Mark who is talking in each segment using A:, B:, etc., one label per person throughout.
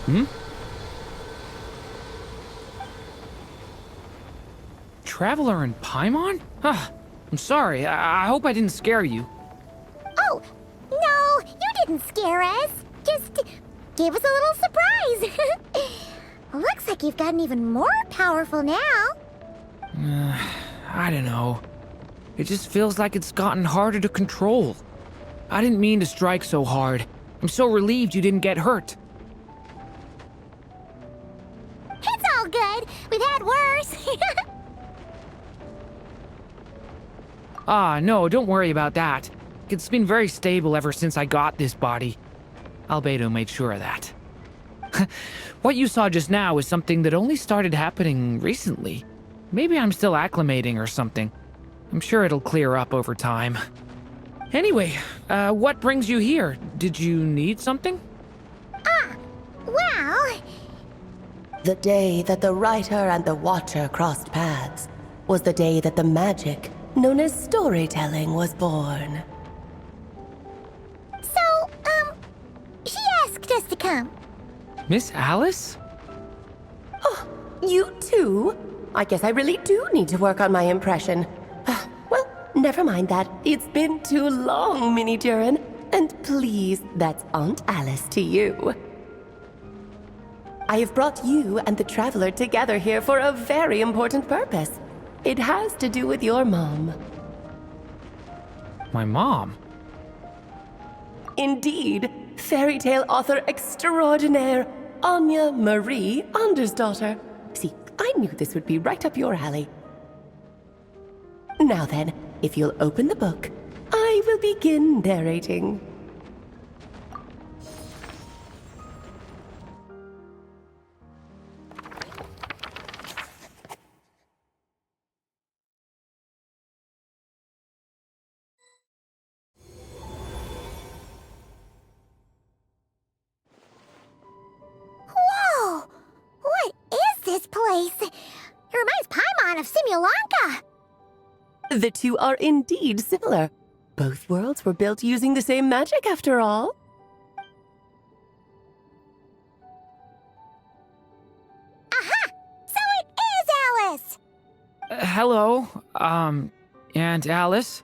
A: Hmm? Traveler in Paimon? I'm sorry. I hope I didn't scare you.
B: Oh, no, you didn't scare us. Just gave us a little surprise. Looks like you've gotten even more powerful now.
A: I don't know. It just feels like it's gotten harder to control. I didn't mean to strike so hard. I'm so relieved you didn't get hurt.
B: It's all good. We've had worse.
A: No, don't worry about that. It's been very stable ever since I got this body. Albedo made sure of that. What you saw just now is something that only started happening recently. Maybe I'm still acclimating or something. I'm sure it'll clear up over time. Anyway, what brings you here? Did you need something?
B: Well...
C: The day that the writer and the watcher crossed paths was the day that the magic known as storytelling was born.
B: So, she asked us to come.
A: Miss Alice?
C: Oh, you too? I guess I really do need to work on my impression. Well, never mind that. It's been too long, Mini Durin. And please, that's Aunt Alice to you. I have brought you and the Traveler together here for a very important purpose. It has to do with your mom.
A: My mom?
C: Indeed, fairy tale author extraordinaire, Anya Marie Andersdottir. See, I knew this would be right up your alley. Now then, if you'll open the book, I will begin narrating.
B: Whoa! What is this place? It reminds Paimon of Simulanka.
C: The two are indeed similar. Both worlds were built using the same magic, after all.
B: Aha! So it is Alice!
A: Hello, Aunt Alice?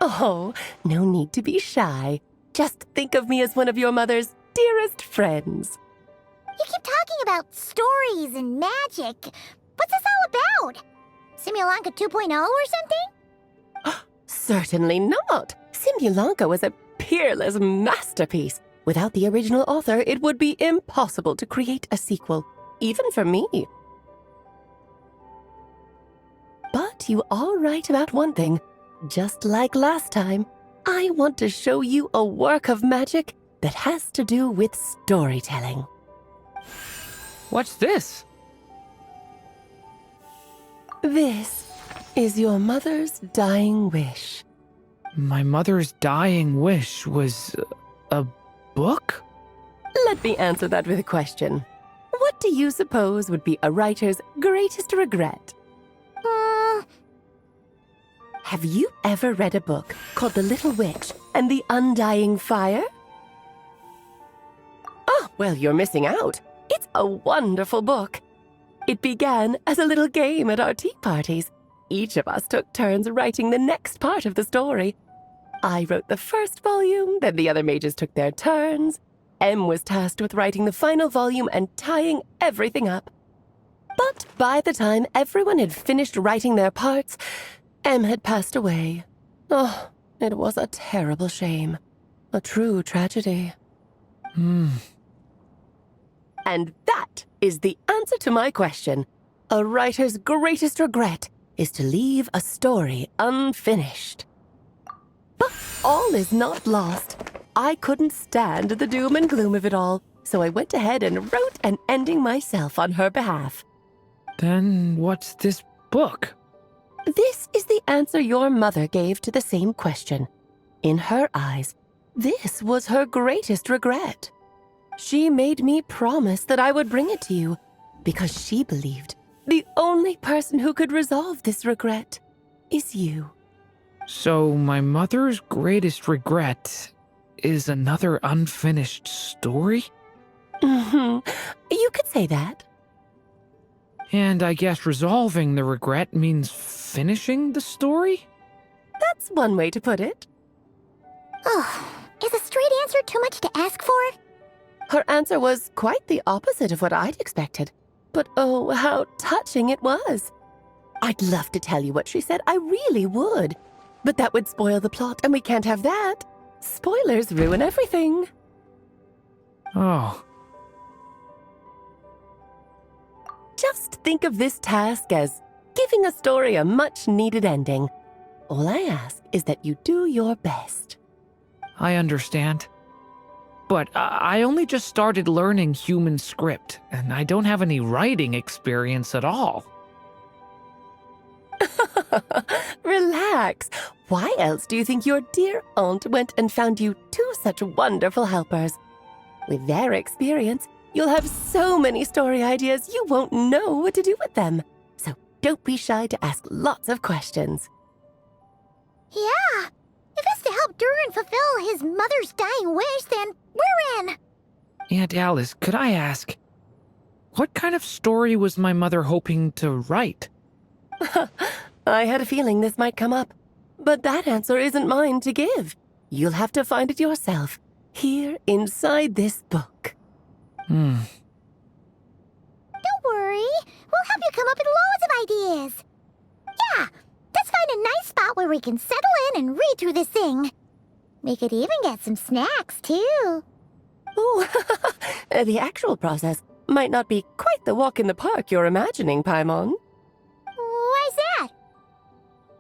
C: Oh, no need to be shy. Just think of me as one of your mother's dearest friends.
B: You keep talking about stories and magic. What's this all about? Simulanka 2.0 or something?
C: Certainly not. Simulanka was a peerless masterpiece. Without the original author, it would be impossible to create a sequel, even for me. But you are right about one thing. Just like last time, I want to show you a work of magic that has to do with storytelling.
A: What's this?
C: This is your mother's dying wish.
A: My mother's dying wish was a book?
C: Let me answer that with a question. What do you suppose would be a writer's greatest regret? Have you ever read a book called The Little Witch and the Undying Fire? Oh, well, you're missing out. It's a wonderful book. It began as a little game at our tea parties. Each of us took turns writing the next part of the story. I wrote the first volume, then the other mages took their turns. Em was tasked with writing the final volume and tying everything up. But by the time everyone had finished writing their parts, Em had passed away. Oh, it was a terrible shame. A true tragedy. And that is the answer to my question. A writer's greatest regret is to leave a story unfinished. But all is not lost. I couldn't stand the doom and gloom of it all, so I went ahead and wrote an ending myself on her behalf.
A: Then what's this book?
C: This is the answer your mother gave to the same question. In her eyes, this was her greatest regret. She made me promise that I would bring it to you because she believed the only person who could resolve this regret is you.
A: So my mother's greatest regret is another unfinished story?
C: You could say that.
A: And I guess resolving the regret means finishing the story?
C: That's one way to put it.
B: Oh, is a straight answer too much to ask for?
C: Her answer was quite the opposite of what I'd expected. But oh, how touching it was. I'd love to tell you what she said, I really would. But that would spoil the plot, and we can't have that. Spoilers ruin everything.
A: Oh.
C: Just think of this task as giving a story a much-needed ending. All I ask is that you do your best.
A: I understand. But I only just started learning human script, and I don't have any writing experience at all.
C: Relax. Why else do you think your dear aunt went and found you two such wonderful helpers? With their experience, you'll have so many story ideas you won't know what to do with them. So don't be shy to ask lots of questions.
B: Yeah. If it's to help Durin fulfill his mother's dying wish, then we're in.
A: Aunt Alice, could I ask, what kind of story was my mother hoping to write?
C: I had a feeling this might come up, but that answer isn't mine to give. You'll have to find it yourself, here inside this book.
B: Don't worry. We'll help you come up with loads of ideas. Yeah, let's find a nice spot where we can settle in and read through this thing. We could even get some snacks, too.
C: Oh, the actual process might not be quite the walk in the park you're imagining, Paimon.
B: Why's that?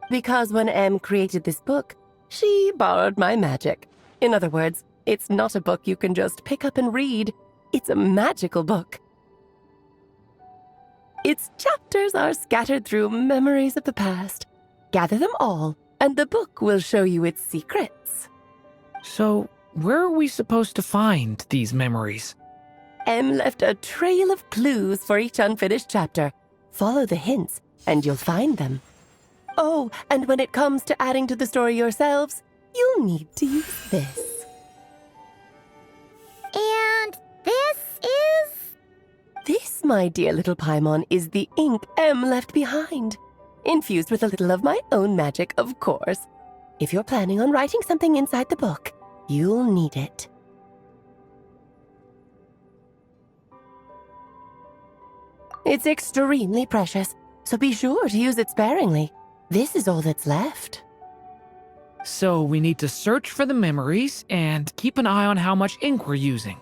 C: Because when Em created this book, she borrowed my magic. In other words, it's not a book you can just pick up and read. It's a magical book. Its chapters are scattered through memories of the past. Gather them all, and the book will show you its secrets.
A: So, where are we supposed to find these memories?
C: Em left a trail of clues for each unfinished chapter. Follow the hints, and you'll find them. Oh, and when it comes to adding to the story yourselves, you'll need to use this.
B: And this is...
C: This, my dear little Paimon, is the ink Em left behind. Infused with a little of my own magic, of course. If you're planning on writing something inside the book, you'll need it. It's extremely precious, so be sure to use it sparingly. This is all that's left.
A: So we need to search for the memories and keep an eye on how much ink we're using.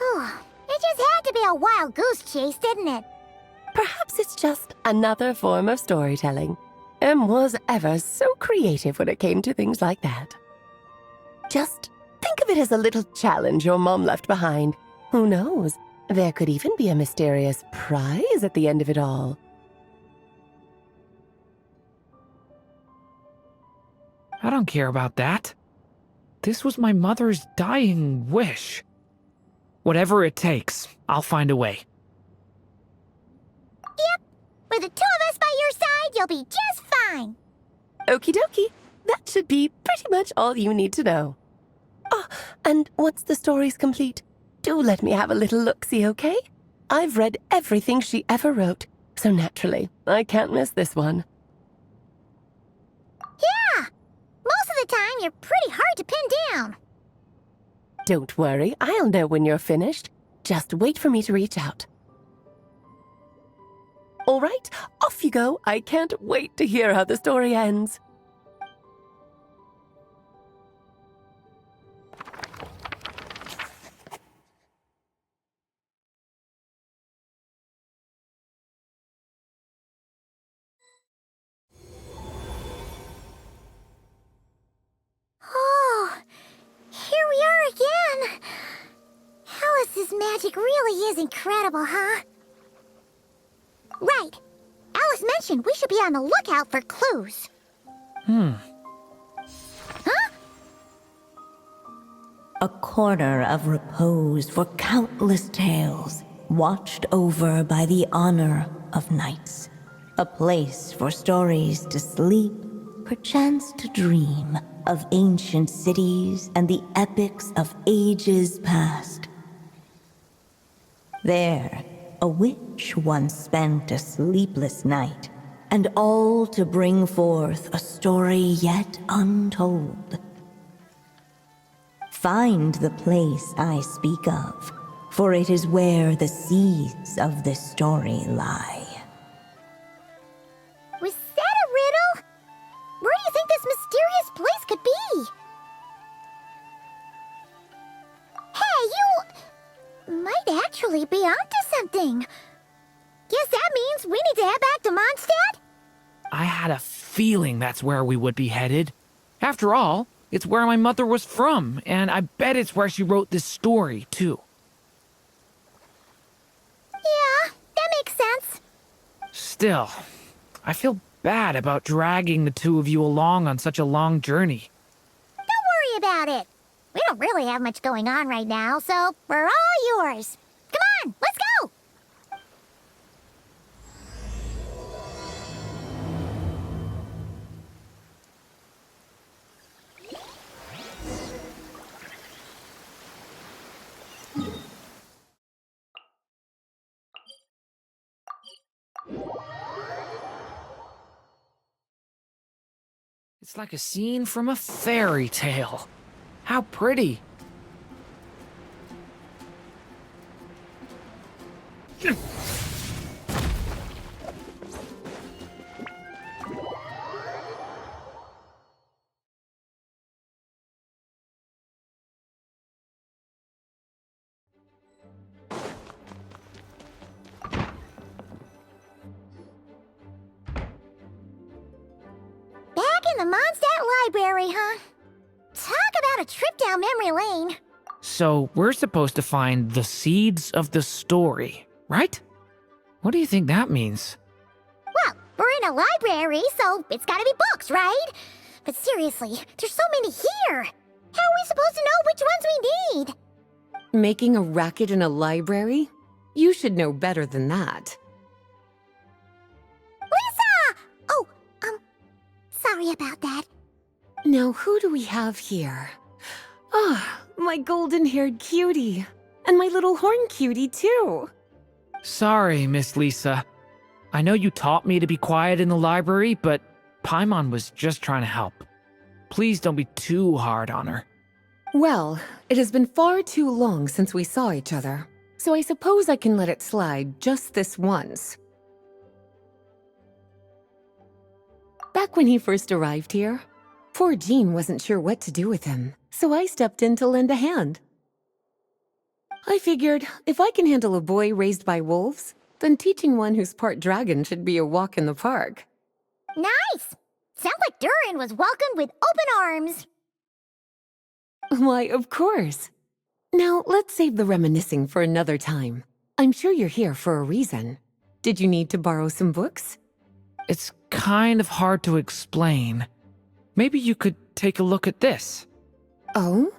B: Oh, it just had to be a wild goose chase, didn't it?
C: Perhaps it's just another form of storytelling. Em was ever so creative when it came to things like that. Just think of it as a little challenge your mom left behind. Who knows? There could even be a mysterious prize at the end of it all.
A: I don't care about that. This was my mother's dying wish. Whatever it takes, I'll find a way.
B: Yep. With the two of us by your side, you'll be just fine.
C: Okie dokie. That should be pretty much all you need to know. Oh, and once the story's complete, do let me have a little look-see, okay? I've read everything she ever wrote, so naturally, I can't miss this one.
B: Yeah. Most of the time, you're pretty hard to pin down.
C: Don't worry, I'll know when you're finished. Just wait for me to reach out. All right, off you go. I can't wait to hear how the story ends.
B: Oh, here we are again. Alice's magic really is incredible, huh? Right. Alice mentioned we should be on the lookout for clues. Huh?
D: A corner of repose for countless tales, watched over by the honor of knights. A place for stories to sleep, perchance to dream of ancient cities and the epics of ages past. There, a witch once spent a sleepless night, and all to bring forth a story yet untold. Find the place I speak of, for it is where the seeds of this story lie.
B: Was that a riddle? Where do you think this mysterious place could be? Hey, you might actually be onto something. Guess that means we need to head back to Mondstadt?
A: I had a feeling that's where we would be headed. After all, it's where my mother was from, and I bet it's where she wrote this story, too.
B: Yeah, that makes sense.
A: Still, I feel bad about dragging the two of you along on such a long journey.
B: Don't worry about it. We don't really have much going on right now, so we're all yours. Come on, let's go!
A: It's like a scene from a fairy tale. How pretty.
B: Back in the Mondstadt Library, huh? Talk about a trip down memory lane.
A: So, we're supposed to find the seeds of the story, right? What do you think that means?
B: Well, we're in a library, so it's gotta be books, right? But seriously, there's so many here. How are we supposed to know which ones we need?
C: Making a racket in a library? You should know better than that.
B: Lisa! Oh, sorry about that.
C: Now, who do we have here? Ah, my golden-haired cutie. And my little horn cutie, too.
A: Sorry, Miss Lisa. I know you taught me to be quiet in the library, but Paimon was just trying to help. Please don't be too hard on her.
C: Well, it has been far too long since we saw each other, so I suppose I can let it slide just this once. Back when he first arrived here, poor Jean wasn't sure what to do with him, so I stepped in to lend a hand. I figured if I can handle a boy raised by wolves, then teaching one who's part dragon should be a walk in the park.
B: Nice! Sounds like Durin was welcomed with open arms.
C: Why, of course. Now, let's save the reminiscing for another time. I'm sure you're here for a reason. Did you need to borrow some books?
A: It's kind of hard to explain. Maybe you could take a look at this.
C: Oh?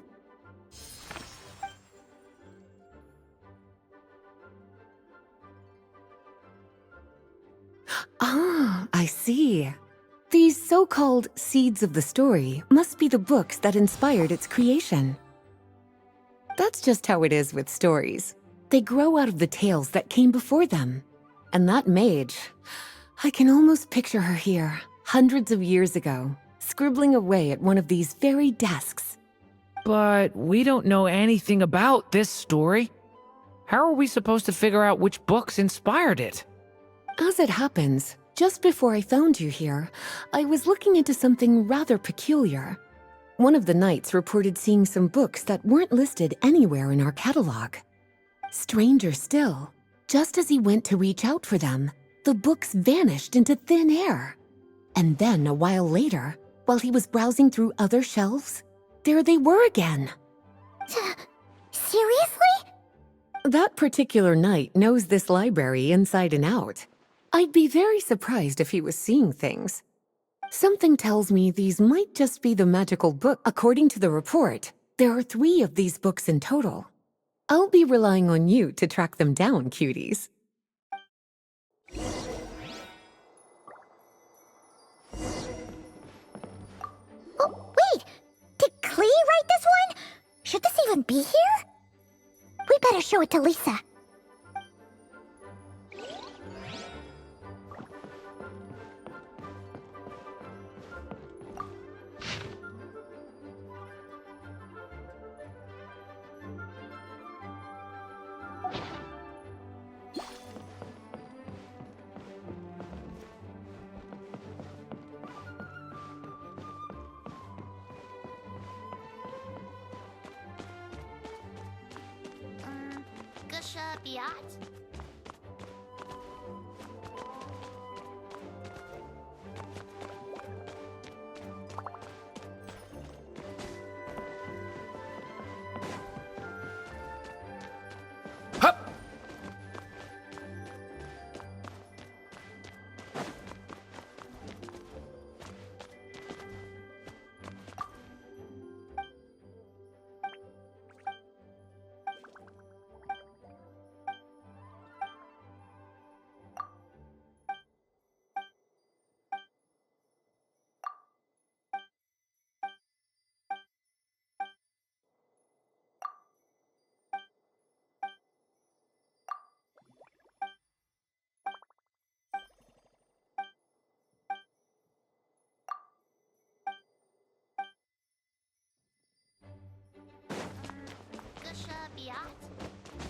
C: Ah, I see. These so-called seeds of the story must be the books that inspired its creation. That's just how it is with stories. They grow out of the tales that came before them. And that mage, I can almost picture her here, hundreds of years ago, scribbling away at one of these very desks.
A: But we don't know anything about this story. How are we supposed to figure out which books inspired it?
C: As it happens, just before I found you here, I was looking into something rather peculiar. One of the knights reported seeing some books that weren't listed anywhere in our catalog. Stranger still, just as he went to reach out for them, the books vanished into thin air. And then a while later, while he was browsing through other shelves, there they were again.
B: Seriously?
C: That particular knight knows this library inside and out. I'd be very surprised if he was seeing things. Something tells me these might just be the magical book. According to the report, there are 3 of these books in total. I'll be relying on you to track them down, cuties.
B: Oh, wait! Did Klee write this one? Should this even be here? We better show it to Lisa.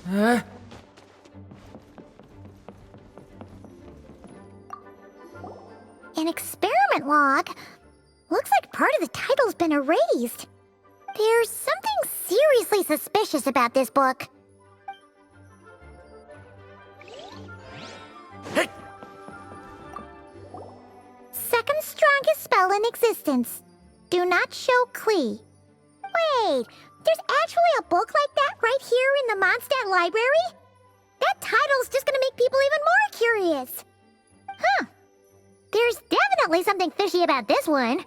A: Hup!
B: An experiment log. Looks like part of the title's been erased. There's something seriously suspicious about this book.
A: Hey!
B: Second strongest spell in existence. Do not show Klee. Wait, there's actually a book like that right here in the Mondstadt library? That title's just gonna make people even more curious. Huh. There's definitely something fishy about this one.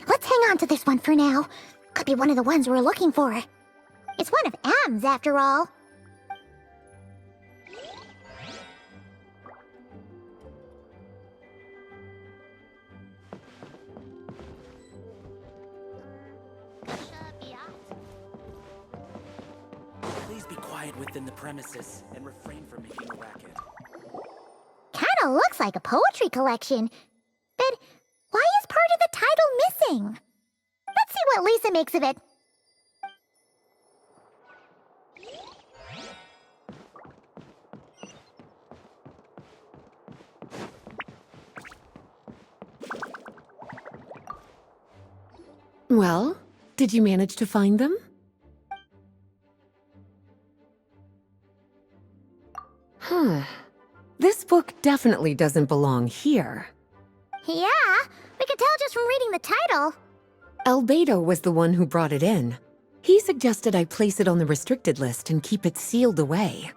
B: Let's hang on to this one for now. Could be one of the ones we're looking for. It's one of M's, after all.
E: Please be quiet within the premises and refrain from making a racket.
B: Kinda looks like a poetry collection. But why is part of the title missing? Let's see what Lisa makes of it.
C: Well, did you manage to find them? Huh. This book definitely doesn't belong here.
B: Yeah, we could tell just from reading the title.
C: Albedo was the one who brought it in. He suggested I place it on the restricted list and keep it sealed away.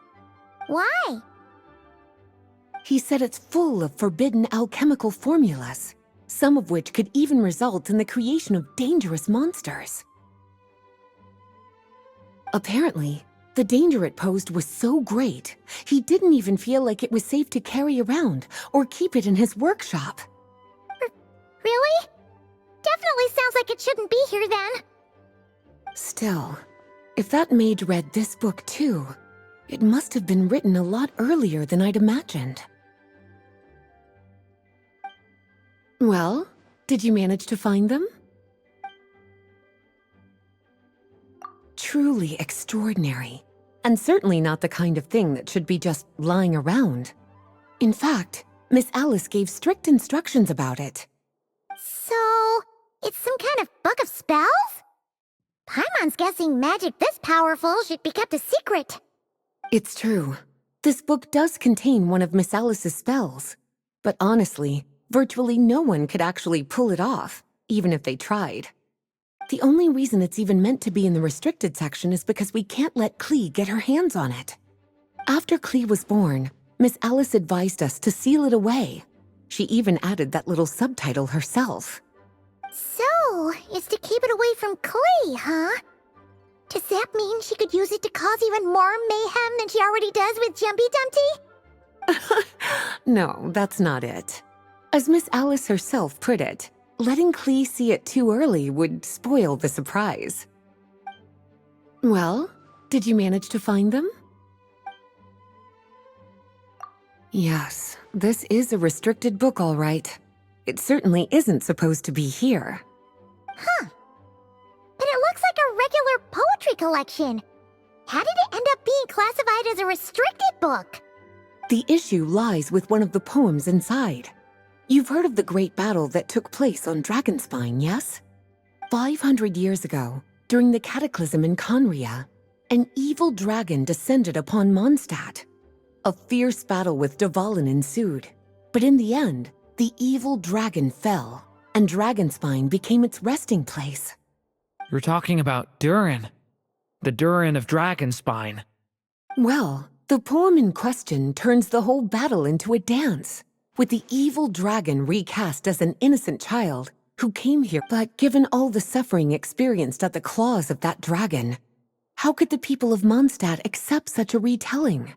B: Why?
C: He said it's full of forbidden alchemical formulas, some of which could even result in the creation of dangerous monsters. Apparently, the danger it posed was so great, he didn't even feel like it was safe to carry around or keep it in his workshop.
B: Really? Definitely sounds like it shouldn't be here then.
C: Still, if that mage read this book too, it must have been written a lot earlier than I'd imagined. Well, did you manage to find them? Truly extraordinary, and certainly not the kind of thing that should be just lying around. In fact, Miss Alice gave strict instructions about it.
B: So, it's some kind of book of spells? Paimon's guessing magic this powerful should be kept a secret.
C: It's true. This book does contain one of Miss Alice's spells. But honestly, virtually no one could actually pull it off, even if they tried. The only reason it's even meant to be in the restricted section is because we can't let Klee get her hands on it. After Klee was born, Miss Alice advised us to seal it away. She even added that little subtitle herself.
B: So, it's to keep it away from Klee, huh? Does that mean she could use it to cause even more mayhem than she already does with Jumpy Dumpty?
C: No, that's not it. As Miss Alice herself put it, letting Klee see it too early would spoil the surprise. Well, did you manage to find them? Yes, this is a restricted book, all right. It certainly isn't supposed to be here.
B: Huh. But it looks like a regular poetry collection. How did it end up being classified as a restricted book?
C: The issue lies with one of the poems inside. You've heard of the great battle that took place on Dragonspine, yes? 500 years ago, during the cataclysm in Conria, an evil dragon descended upon Mondstadt. A fierce battle with Dvalin ensued, but in the end, the evil dragon fell, and Dragonspine became its resting place.
A: You're talking about Durin, the Durin of Dragonspine.
C: Well, the poem in question turns the whole battle into a dance, with the evil dragon recast as an innocent child who came here, but given all the suffering experienced at the claws of that dragon, how could the people of Mondstadt accept such a retelling?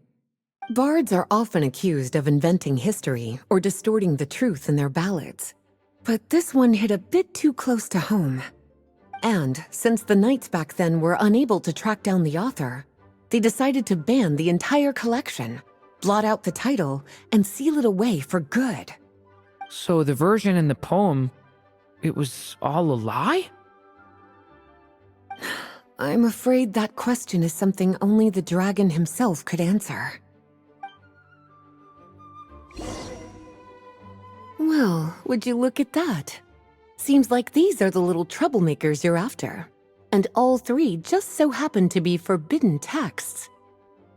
C: Bards are often accused of inventing history or distorting the truth in their ballads, but this one hit a bit too close to home. And since the knights back then were unable to track down the author, they decided to ban the entire collection, blot out the title, and seal it away for good.
A: So the version in the poem, it was all a lie?
C: I'm afraid that question is something only the dragon himself could answer. Well, would you look at that? Seems like these are the little troublemakers you're after. And all three just so happen to be forbidden texts.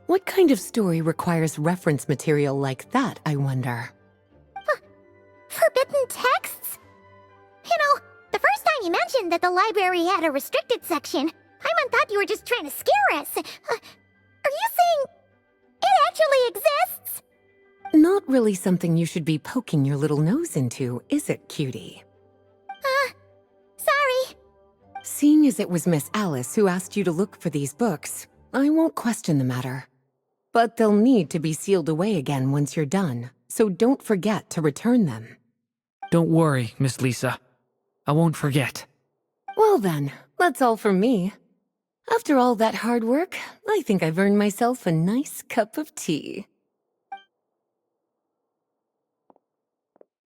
C: What kind of story requires reference material like that, I wonder?
B: Forbidden texts? You know, the first time you mentioned that the library had a restricted section, I thought you were just trying to scare us. Are you saying it actually exists?
C: Not really something you should be poking your little nose into, is it, cutie?
B: Sorry.
C: Seeing as it was Miss Alice who asked you to look for these books, I won't question the matter. But they'll need to be sealed away again once you're done, so don't forget to return them.
A: Don't worry, Miss Lisa. I won't forget.
C: Well then, that's all from me. After all that hard work, I think I've earned myself a nice cup of tea.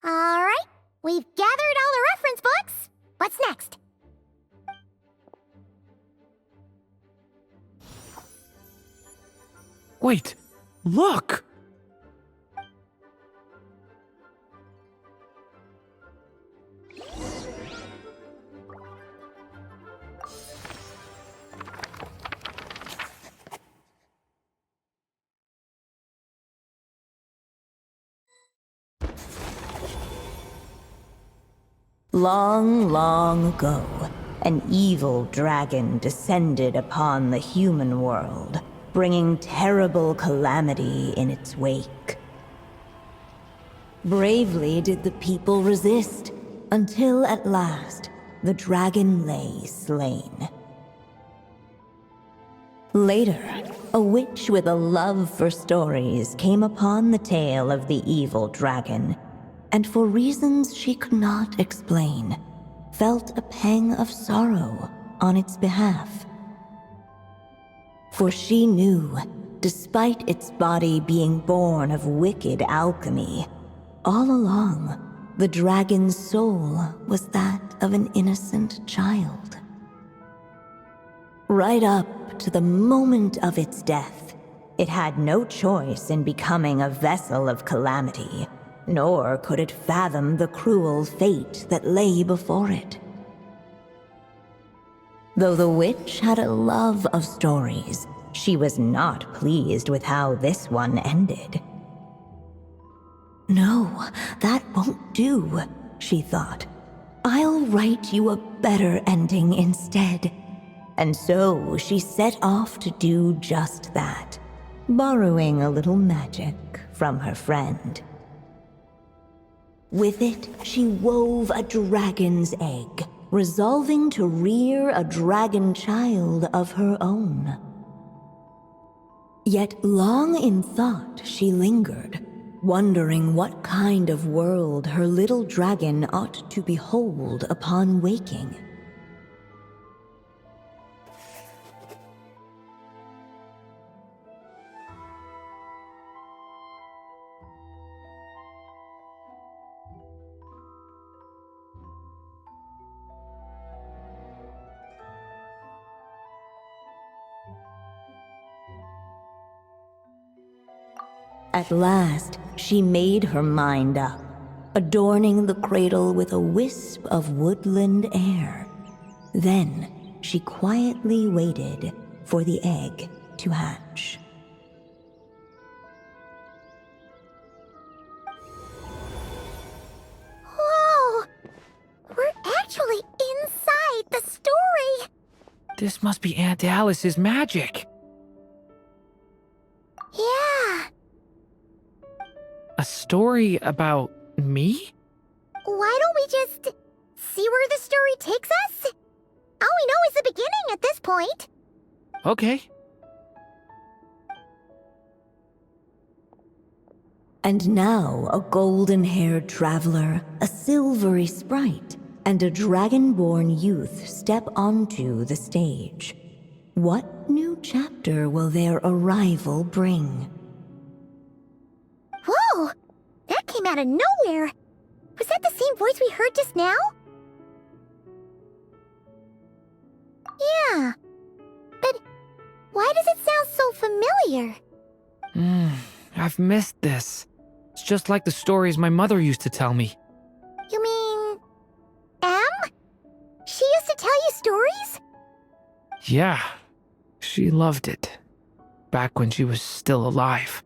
B: Alright, we've gathered all the reference books. What's next?
A: Wait, look!
D: Long, long ago, an evil dragon descended upon the human world, bringing terrible calamity in its wake. Bravely did the people resist, until at last, the dragon lay slain. Later, a witch with a love for stories came upon the tale of the evil dragon, and for reasons she could not explain, felt a pang of sorrow on its behalf. For she knew, despite its body being born of wicked alchemy, all along, the dragon's soul was that of an innocent child. Right up to the moment of its death, it had no choice in becoming a vessel of calamity, nor could it fathom the cruel fate that lay before it. Though the witch had a love of stories, she was not pleased with how this one ended. No, that won't do, she thought. I'll write you a better ending instead. And so she set off to do just that, borrowing a little magic from her friend. With it, she wove a dragon's egg, resolving to rear a dragon child of her own. Yet long in thought she lingered, wondering what kind of world her little dragon ought to behold upon waking. At last, she made her mind up, adorning the cradle with a wisp of woodland air. Then she quietly waited for the egg to hatch.
B: Whoa! We're actually inside the story!
A: This must be Aunt Alice's magic.
B: Yeah.
A: A story about me?
B: Why don't we just see where the story takes us? All we know is the beginning at this point.
A: Okay.
D: And now a golden-haired traveler, a silvery sprite, and a dragon-born youth step onto the stage. What new chapter will their arrival bring?
B: Whoa! That came out of nowhere! Was that the same voice we heard just now? Yeah. But why does it sound so familiar?
A: I've missed this. It's just like the stories my mother used to tell me.
B: You mean... Em? She used to tell you stories?
A: Yeah, she loved it. Back when she was still alive.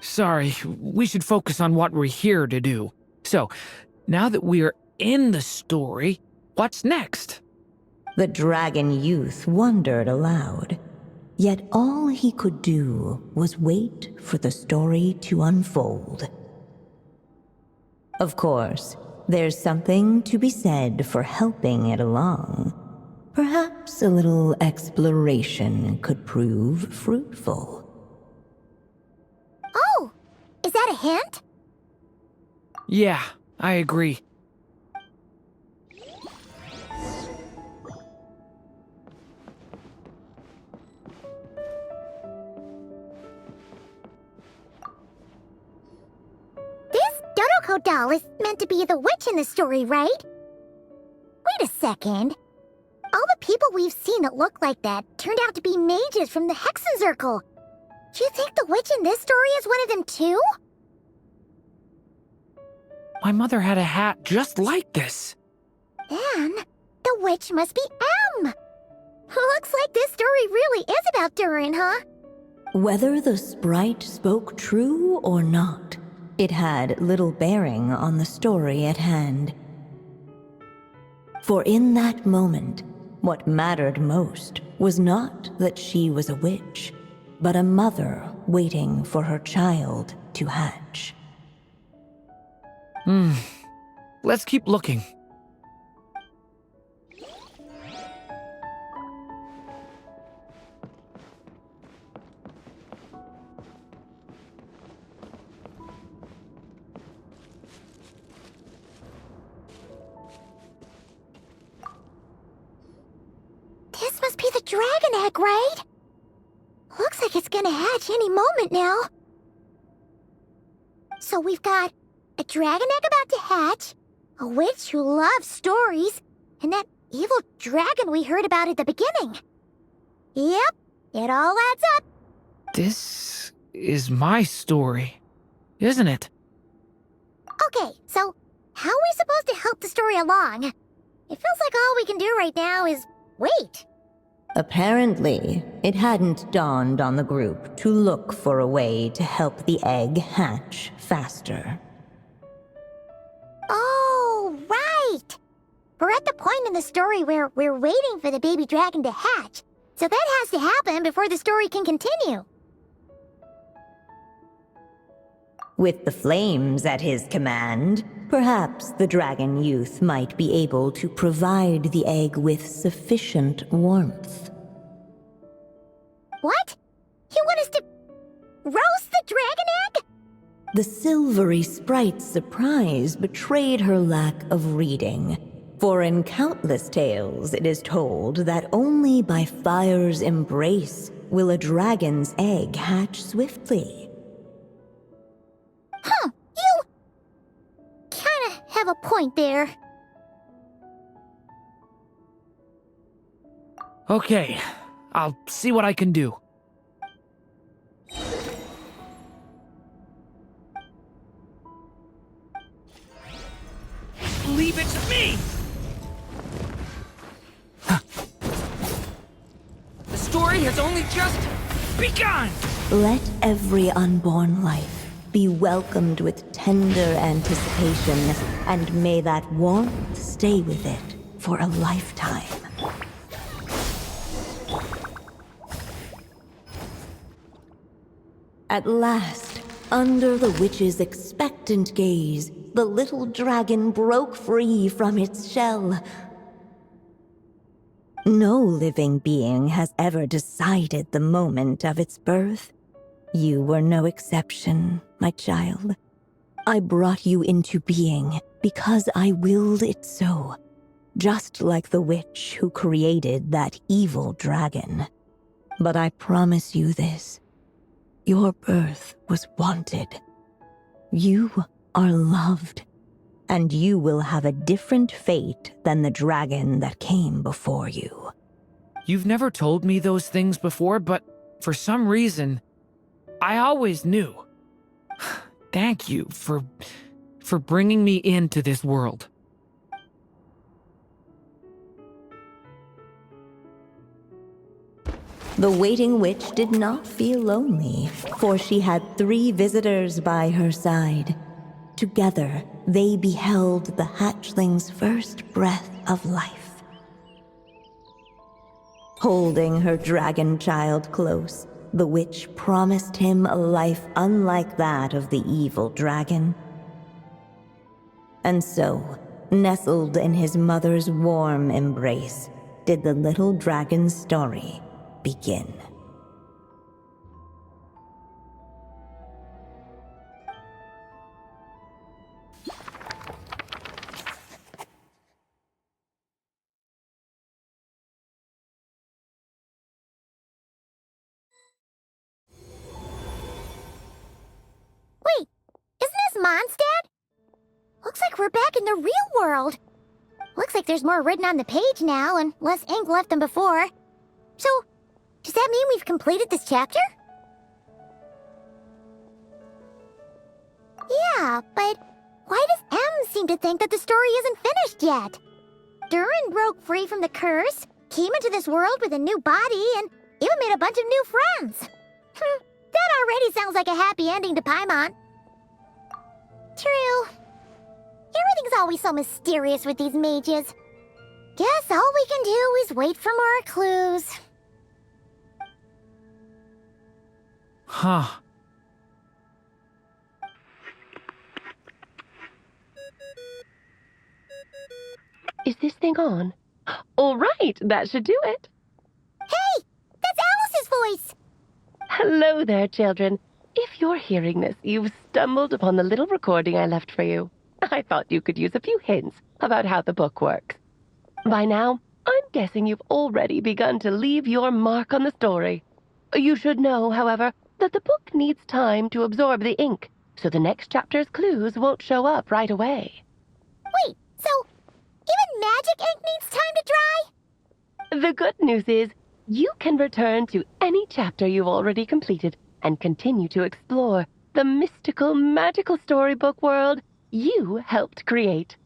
A: Sorry, we should focus on what we're here to do. So, now that we're in the story, what's next?
D: The dragon youth wondered aloud. Yet all he could do was wait for the story to unfold. Of course, there's something to be said for helping it along. Perhaps a little exploration could prove fruitful.
B: Oh! Is that a hint?
A: Yeah, I agree.
B: This Dodoko doll is meant to be the witch in the story, right? Wait a second. All the people we've seen that look like that turned out to be mages from the Hexen Circle. Do you think the witch in this story is one of them too?
A: My mother had a hat just like this.
B: Then, the witch must be M. Looks like this story really is about Durin, huh?
D: Whether the sprite spoke true or not, it had little bearing on the story at hand. For in that moment, what mattered most was not that she was a witch, but a mother waiting for her child to hatch.
A: Let's keep looking.
B: This must be the dragon egg, right? Looks like it's gonna hatch any moment now. So we've got a dragon egg about to hatch, a witch who loves stories, and that evil dragon we heard about at the beginning. Yep, it all adds up.
A: This is my story, isn't it?
B: Okay, so how are we supposed to help the story along? It feels like all we can do right now is wait.
D: Apparently, it hadn't dawned on the group to look for a way to help the egg hatch faster.
B: Oh, right! We're at the point in the story where we're waiting for the baby dragon to hatch, so that has to happen before the story can continue.
D: With the flames at his command, perhaps the dragon youth might be able to provide the egg with sufficient warmth.
B: What? You want us to roast the dragon egg?
D: The silvery sprite's surprise betrayed her lack of reading. For in countless tales it is told that only by fire's embrace will a dragon's egg hatch swiftly.
B: Huh, you kinda have a point there.
A: Okay, I'll see what I can do. Leave it to me! Huh. has only just begun!
D: Let every unborn life be welcomed with tender anticipation, and may that warmth stay with it for a lifetime. At last, under the witch's expectant gaze, the little dragon broke free from its shell. No living being has ever decided the moment of its birth. You were no exception, my child. I brought you into being because I willed it so, just like the witch who created that evil dragon. But I promise you this. Your birth was wanted. You are loved, and you will have a different fate than the dragon that came before you.
A: You've never told me those things before, but for some reason, I always knew. Thank you for bringing me into this world.
D: The waiting witch did not feel lonely, for she had 3 visitors by her side. Together, they beheld the hatchling's first breath of life. Holding her dragon child close, the witch promised him a life unlike that of the evil dragon. And so, nestled in his mother's warm embrace, did the little dragon's story begin.
B: Wait, isn't this Mondstadt? Looks like we're back in the real world. Looks like there's more written on the page now and less ink left than before. So, does that mean we've completed this chapter? Yeah, but why does M seem to think that the story isn't finished yet? Durin broke free from the curse, came into this world with a new body, and even made a bunch of new friends. That already sounds like a happy ending to Paimon. True. Everything's always so mysterious with these mages. Guess all we can do is wait for more clues.
A: Huh.
C: Is this thing on? All right, that should do it.
B: Hey! That's Alice's voice!
C: Hello there, children. If you're hearing this, you've stumbled upon the little recording I left for you. I thought you could use a few hints about how the book works. By now, I'm guessing you've already begun to leave your mark on the story. You should know, however, that the book needs time to absorb the ink, so the next chapter's clues won't show up right away.
B: Wait, so even magic ink needs time to dry?
C: The good news is, you can return to any chapter you've already completed and continue to explore the mystical, magical storybook world you helped create.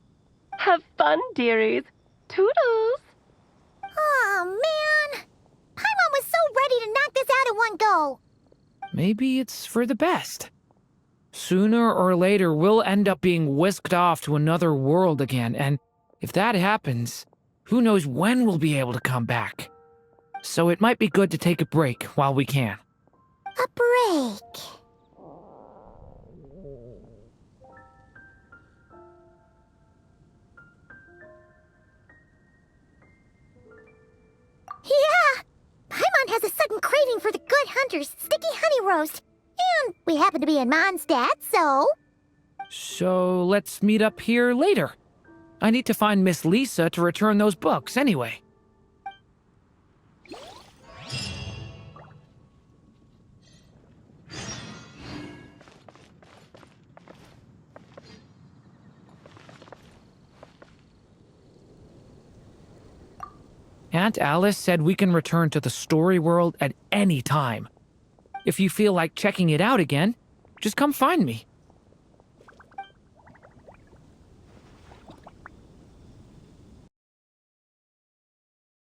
C: Have fun, dearies. Toodles!
B: Oh, man! Paimon was so ready to knock this out in one go!
A: Maybe it's for the best. Sooner or later, we'll end up being whisked off to another world again, and if that happens, who knows when we'll be able to come back. So it might be good to take a break while we can.
B: A break. Yeah! Paimon has a sudden craving for the Good Hunter's sticky honey roast. And we happen to be in Mondstadt, so...
A: So let's meet up here later. I need to find Miss Lisa to return those books anyway. Aunt Alice said we can return to the story world at any time. If you feel like checking it out again, just come find me.